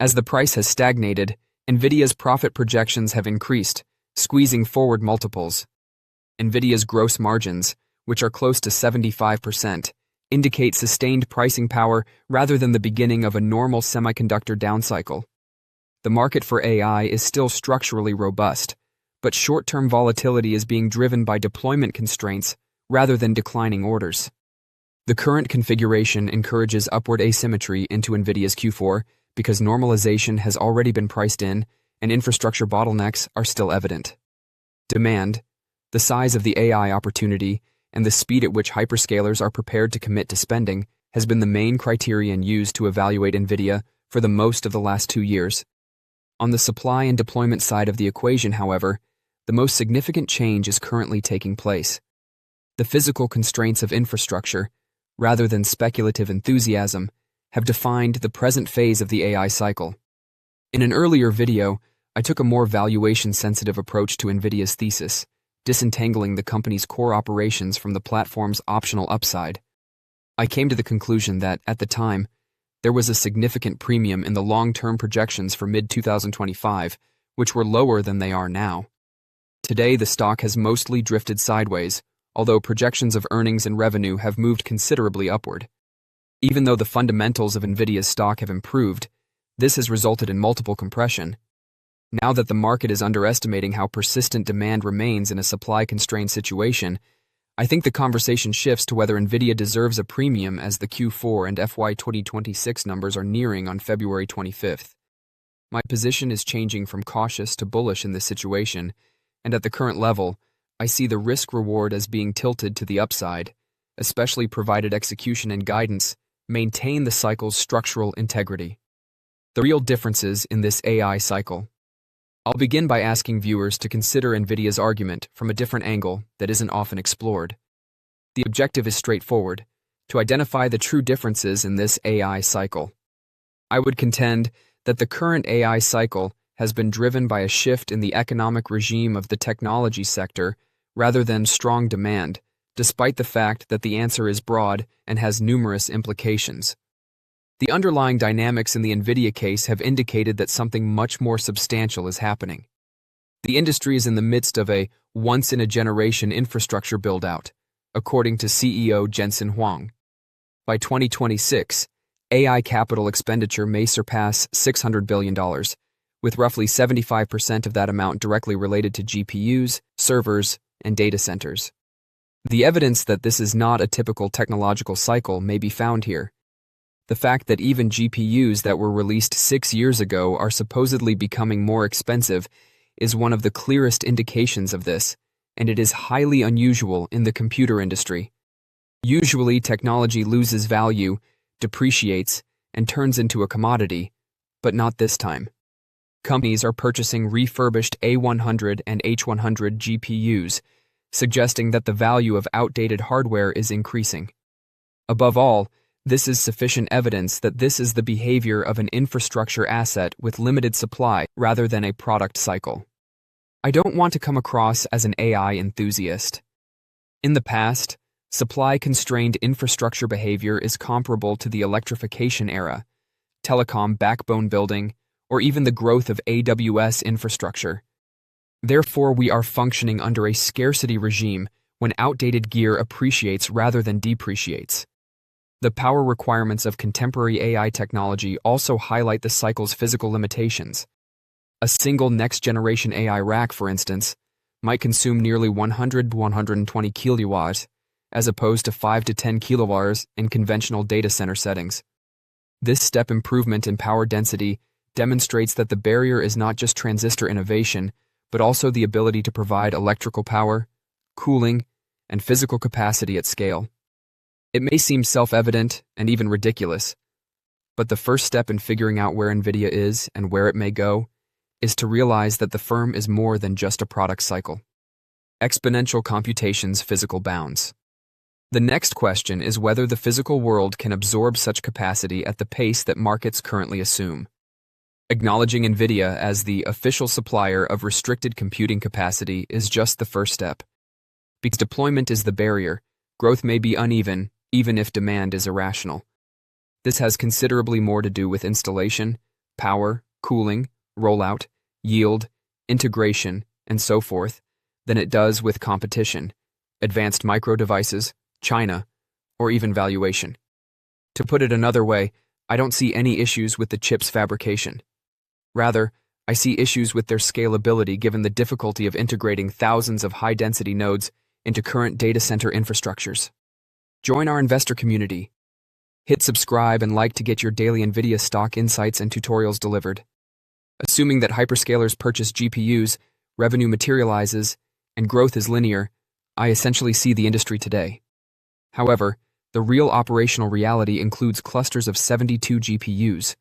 As the price has stagnated, Nvidia's profit projections have increased, squeezing forward multiples. Nvidia's gross margins, which are close to 75%, indicate sustained pricing power rather than the beginning of a normal semiconductor down cycle. The market for AI is still structurally robust, but short-term volatility is being driven by deployment constraints rather than declining orders. The current configuration encourages upward asymmetry into Nvidia's Q4 because normalization has already been priced in and infrastructure bottlenecks are still evident. Demand, the size of the AI opportunity, and the speed at which hyperscalers are prepared to commit to spending has been the main criterion used to evaluate Nvidia for the most of the last 2 years. On the supply and deployment side of the equation, however, the most significant change is currently taking place. The physical constraints of infrastructure, rather than speculative enthusiasm, have defined the present phase of the AI cycle. In an earlier video, I took a more valuation-sensitive approach to Nvidia's thesis, disentangling the company's core operations from the platform's optional upside. I came to the conclusion that, at the time, there was a significant premium in the long-term projections for mid-2025, which were lower than they are now. Today, the stock has mostly drifted sideways, although projections of earnings and revenue have moved considerably upward. Even though the fundamentals of Nvidia's stock have improved, this has resulted in multiple compression. Now that the market is underestimating how persistent demand remains in a supply-constrained situation, I think the conversation shifts to whether Nvidia deserves a premium as the Q4 and FY 2026 numbers are nearing on February 25th. My position is changing from cautious to bullish in this situation, and at the current level, I see the risk-reward as being tilted to the upside, especially provided execution and guidance maintain the cycle's structural integrity. The real differences in this AI cycle. I'll begin by asking viewers to consider Nvidia's argument from a different angle that isn't often explored. The objective is straightforward: to identify the true differences in this AI cycle. I would contend that the current AI cycle has been driven by a shift in the economic regime of the technology sector rather than strong demand, despite the fact that the answer is broad and has numerous implications. The underlying dynamics in the Nvidia case have indicated that something much more substantial is happening. The industry is in the midst of a once-in-a-generation infrastructure build-out, according to CEO Jensen Huang. By 2026, AI capital expenditure may surpass $600 billion, with roughly 75% of that amount directly related to GPUs, servers, and data centers. The evidence that this is not a typical technological cycle may be found here. The fact that even GPUs that were released 6 years ago are supposedly becoming more expensive is one of the clearest indications of this, and it is highly unusual in the computer industry. Usually, technology loses value, depreciates, and turns into a commodity, but not this time. Companies are purchasing refurbished A100 and H100 GPUs, suggesting that the value of outdated hardware is increasing. Above all, this is sufficient evidence that this is the behavior of an infrastructure asset with limited supply rather than a product cycle. I don't want to come across as an AI enthusiast. In the past, supply-constrained infrastructure behavior is comparable to the electrification era, telecom backbone building, or even the growth of AWS infrastructure. Therefore, we are functioning under a scarcity regime when outdated gear appreciates rather than depreciates. The power requirements of contemporary AI technology also highlight the cycle's physical limitations. A single next-generation AI rack, for instance, might consume nearly 100–120 kilowatts, as opposed to 5–10 kilowatts in conventional data center settings. This step improvement in power density demonstrates that the barrier is not just transistor innovation, but also the ability to provide electrical power, cooling, and physical capacity at scale. It may seem self-evident and even ridiculous, but the first step in figuring out where Nvidia is and where it may go is to realize that the firm is more than just a product cycle. Exponential computation's physical bounds. The next question is whether the physical world can absorb such capacity at the pace that markets currently assume. Acknowledging Nvidia as the official supplier of restricted computing capacity is just the first step. Because deployment is the barrier, growth may be uneven, even if demand is irrational. This has considerably more to do with installation, power, cooling, rollout, yield, integration, and so forth, than it does with competition, advanced micro devices, China, or even valuation. To put it another way, I don't see any issues with the chips fabrication. Rather, I see issues with their scalability given the difficulty of integrating thousands of high-density nodes into current data center infrastructures. Join our investor community. Hit subscribe and like to get your daily Nvidia stock insights and tutorials delivered. Assuming that hyperscalers purchase GPUs, revenue materializes, and growth is linear, I essentially see the industry today. However, the real operational reality includes clusters of 72 GPUs,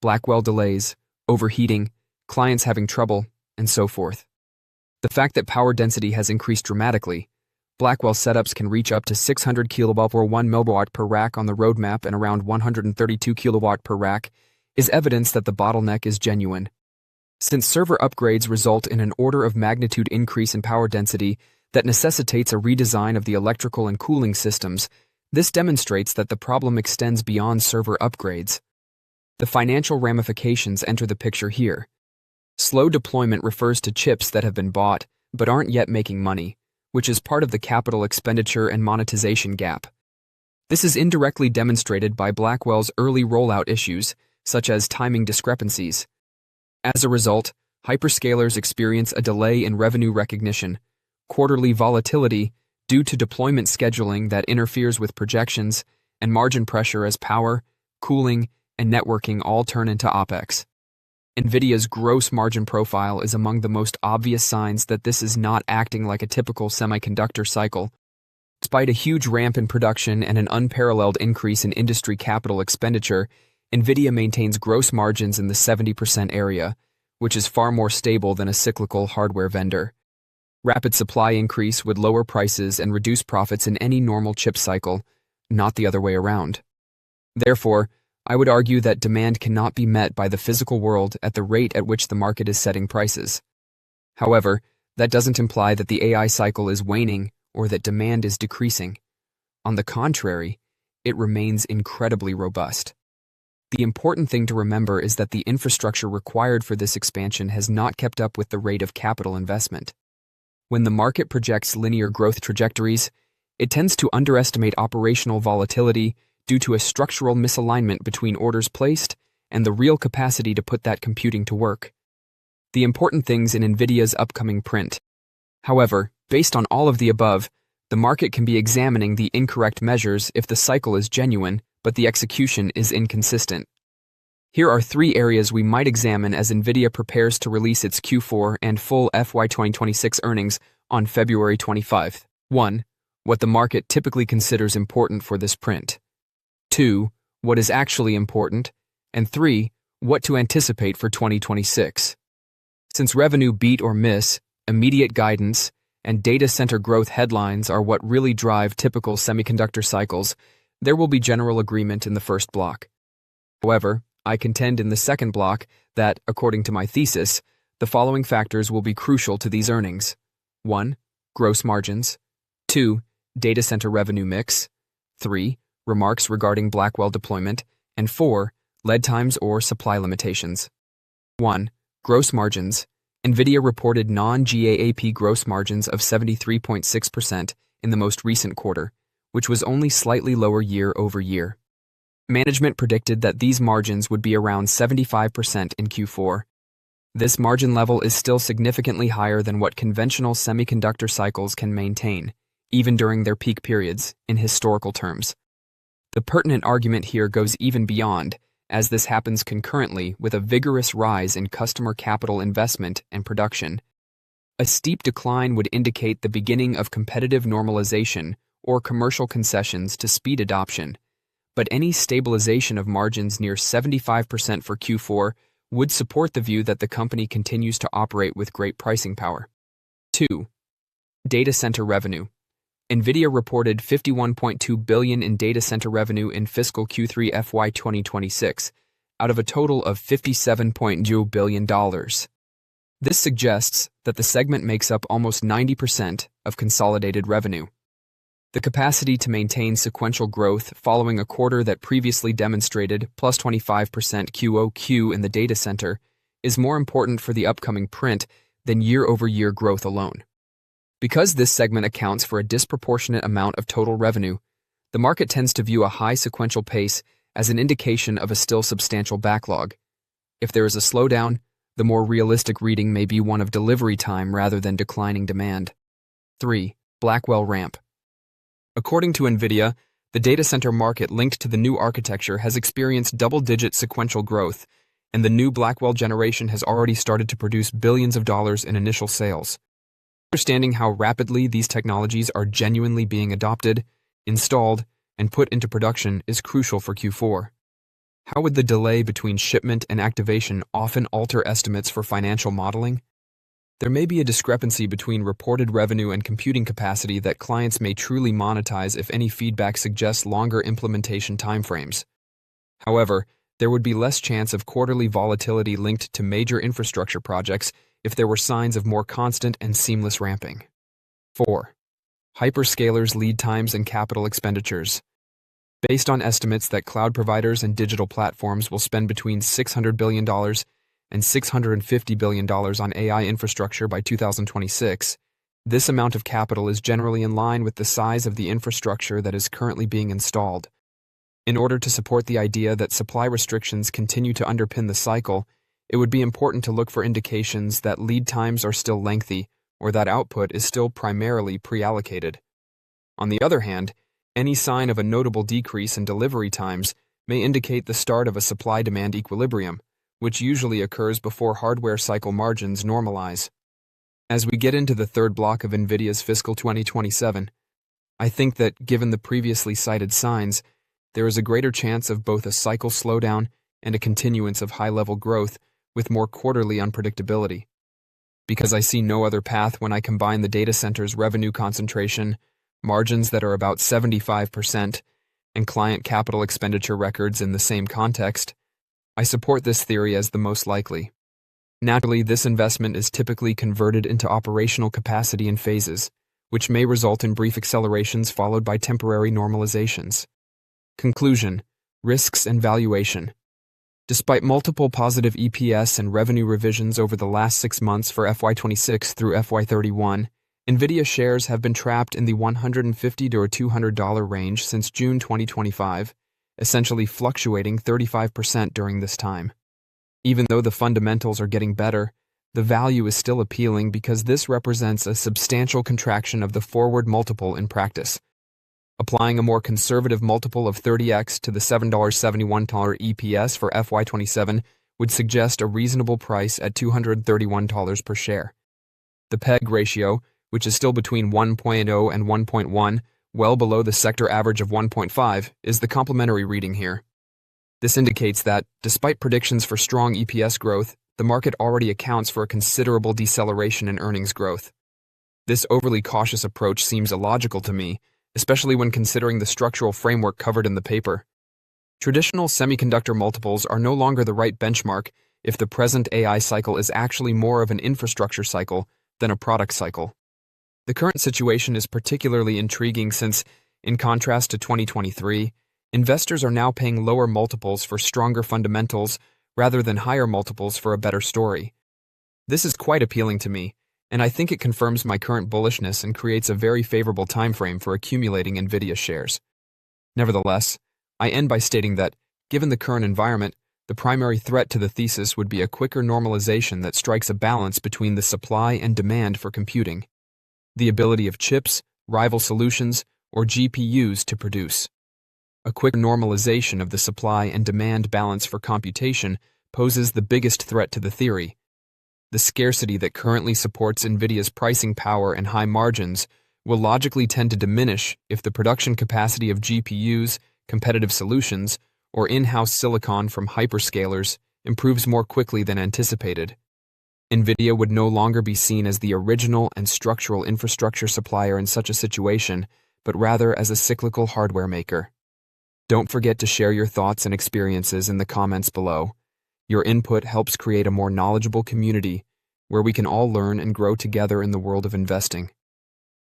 Blackwell delays, overheating, clients having trouble, and so forth. The fact that power density has increased dramatically, Blackwell setups can reach up to 600 kW or 1 MW per rack on the roadmap and around 132 kW per rack, is evidence that the bottleneck is genuine. Since server upgrades result in an order of magnitude increase in power density that necessitates a redesign of the electrical and cooling systems, this demonstrates that the problem extends beyond server upgrades. The financial ramifications enter the picture here. Slow deployment refers to chips that have been bought but aren't yet making money, which is part of the capital expenditure and monetization gap. This is indirectly demonstrated by Blackwell's early rollout issues, such as timing discrepancies. As a result, hyperscalers experience a delay in revenue recognition, quarterly volatility due to deployment scheduling that interferes with projections, and margin pressure as power, cooling, and networking all turn into OpEx. Nvidia's gross margin profile is among the most obvious signs that this is not acting like a typical semiconductor cycle. Despite a huge ramp in production and an unparalleled increase in industry capital expenditure, Nvidia maintains gross margins in the 70% area, which is far more stable than a cyclical hardware vendor. Rapid supply increase would lower prices and reduce profits in any normal chip cycle, not the other way around. Therefore, I would argue that demand cannot be met by the physical world at the rate at which the market is setting prices. However, that doesn't imply that the AI cycle is waning or that demand is decreasing. On the contrary, it remains incredibly robust. The important thing to remember is that the infrastructure required for this expansion has not kept up with the rate of capital investment. When the market projects linear growth trajectories, it tends to underestimate operational volatility due to a structural misalignment between orders placed and the real capacity to put that computing to work. The important things in Nvidia's upcoming print. However, based on all of the above, the market can be examining the incorrect measures if the cycle is genuine, but the execution is inconsistent. Here are 3 areas we might examine as Nvidia prepares to release its Q4 and full FY 2026 earnings on February 25. 1. What the market typically considers important for this print. 2. What is actually important. And 3. What to anticipate for 2026. Since revenue beat or miss, immediate guidance, and data center growth headlines are what really drive typical semiconductor cycles, there will be general agreement in the first block. However, I contend in the second block that, according to my thesis, the following factors will be crucial to these earnings. 1. Gross margins. 2. Data center revenue mix. 3. Remarks regarding Blackwell deployment. And 4. Lead times or supply limitations. 1. Gross margins. Nvidia reported non-GAAP gross margins of 73.6% in the most recent quarter, which was only slightly lower year over year. Management predicted that these margins would be around 75% in Q4. This margin level is still significantly higher than what conventional semiconductor cycles can maintain, even during their peak periods, in historical terms. The pertinent argument here goes even beyond, as this happens concurrently with a vigorous rise in customer capital investment and production. A steep decline would indicate the beginning of competitive normalization or commercial concessions to speed adoption, but any stabilization of margins near 75% for Q4 would support the view that the company continues to operate with great pricing power. 2. Data center revenue. Nvidia reported $51.2 billion in data center revenue in fiscal Q3 FY 2026, out of a total of $57.2 billion. This suggests that the segment makes up almost 90% of consolidated revenue. The capacity to maintain sequential growth following a quarter that previously demonstrated plus 25% QoQ in the data center is more important for the upcoming print than year-over-year growth alone. Because this segment accounts for a disproportionate amount of total revenue, the market tends to view a high sequential pace as an indication of a still substantial backlog. If there is a slowdown, the more realistic reading may be one of delivery time rather than declining demand. 3. Blackwell ramp. According to Nvidia, the data center market linked to the new architecture has experienced double-digit sequential growth, and the new Blackwell generation has already started to produce billions of dollars in initial sales. Understanding how rapidly these technologies are genuinely being adopted, installed, and put into production is crucial for Q4. How would the delay between shipment and activation often alter estimates for financial modeling? There may be a discrepancy between reported revenue and computing capacity that clients may truly monetize if any feedback suggests longer implementation timeframes. However, there would be less chance of quarterly volatility linked to major infrastructure projects if there were signs of more constant and seamless ramping. 4. Hyperscalers' lead times and capital expenditures. Based on estimates that cloud providers and digital platforms will spend between $600 billion and $650 billion on AI infrastructure by 2026, this amount of capital is generally in line with the size of the infrastructure that is currently being installed. In order to support the idea that supply restrictions continue to underpin the cycle, it would be important to look for indications that lead times are still lengthy or that output is still primarily pre-allocated. On the other hand, any sign of a notable decrease in delivery times may indicate the start of a supply-demand equilibrium, which usually occurs before hardware cycle margins normalize. As we get into the third block of Nvidia's fiscal 2027, I think that, given the previously cited signs, there is a greater chance of both a cycle slowdown and a continuance of high-level growth with more quarterly unpredictability. Because I see no other path when I combine the data center's revenue concentration, margins that are about 75%, and client capital expenditure records in the same context, I support this theory as the most likely. Naturally, this investment is typically converted into operational capacity in phases, which may result in brief accelerations followed by temporary normalizations. Conclusion: risks and valuation. Despite multiple positive EPS and revenue revisions over the last 6 months for FY26 through FY31, Nvidia shares have been trapped in the $150 to $200 range since June 2025, essentially fluctuating 35% during this time. Even though the fundamentals are getting better, the value is still appealing because this represents a substantial contraction of the forward multiple in practice. Applying a more conservative multiple of 30x to the $7.71 EPS for FY27 would suggest a reasonable price at $231 per share. The PEG ratio, which is still between 1.0 and 1.1, well below the sector average of 1.5, is the complementary reading here. This indicates that, despite predictions for strong EPS growth, the market already accounts for a considerable deceleration in earnings growth. This overly cautious approach seems illogical to me, especially when considering the structural framework covered in the paper. Traditional semiconductor multiples are no longer the right benchmark if the present AI cycle is actually more of an infrastructure cycle than a product cycle. The current situation is particularly intriguing since, in contrast to 2023, investors are now paying lower multiples for stronger fundamentals rather than higher multiples for a better story. This is quite appealing to me, and I think it confirms my current bullishness and creates a very favorable timeframe for accumulating Nvidia shares. Nevertheless, I end by stating that, given the current environment, the primary threat to the thesis would be a quicker normalization that strikes a balance between the supply and demand for computing. The ability of chips, rival solutions, or GPUs to produce. A quick normalization of the supply and demand balance for computation poses the biggest threat to the theory. The scarcity that currently supports Nvidia's pricing power and high margins will logically tend to diminish if the production capacity of GPUs, competitive solutions, or in-house silicon from hyperscalers improves more quickly than anticipated. Nvidia would no longer be seen as the original and structural infrastructure supplier in such a situation, but rather as a cyclical hardware maker. Don't forget to share your thoughts and experiences in the comments below. Your input helps create a more knowledgeable community where we can all learn and grow together in the world of investing.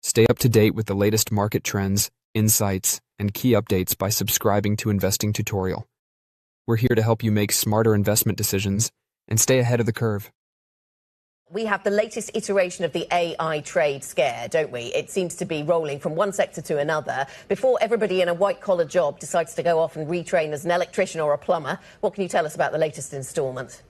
Stay up to date with the latest market trends insights, and key updates by subscribing to Investing Tutorial. We're here to help you make smarter investment decisions and stay ahead of the curve. We have the latest iteration of the AI trade scare, don't we? It seems to be rolling from one sector to another. Before everybody in a white-collar job decides to go off and retrain as an electrician or a plumber, what can you tell us about the latest instalment?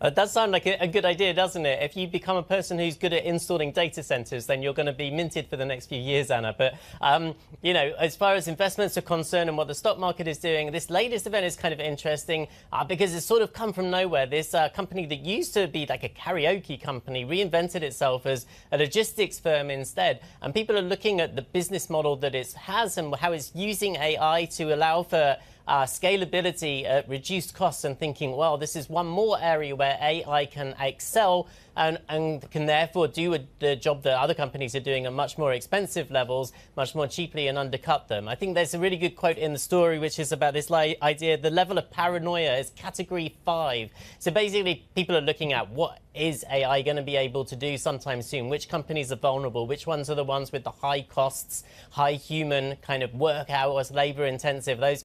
It does sound like a good idea, doesn't it? If you become a person who's good at installing data centers, then you're going to be minted for the next few years, Anna. But, as far as investments are concerned and what the stock market is doing, this latest event is kind of interesting because it's sort of come from nowhere. This company that used to be like a karaoke company reinvented itself as a logistics firm instead. And people are looking at the business model that it has and how it's using AI to allow for scalability at reduced costs, and thinking, well, this is one more area where AI can excel and can therefore do the job that other companies are doing at much more expensive levels, much more cheaply, and undercut them. I think there's a really good quote in the story which is about this idea: the level of paranoia is category 5. So basically people are looking at what is AI going to be able to do sometime soon, which companies are vulnerable, which ones are the ones with the high costs, high human kind of work hours, labor intensive, those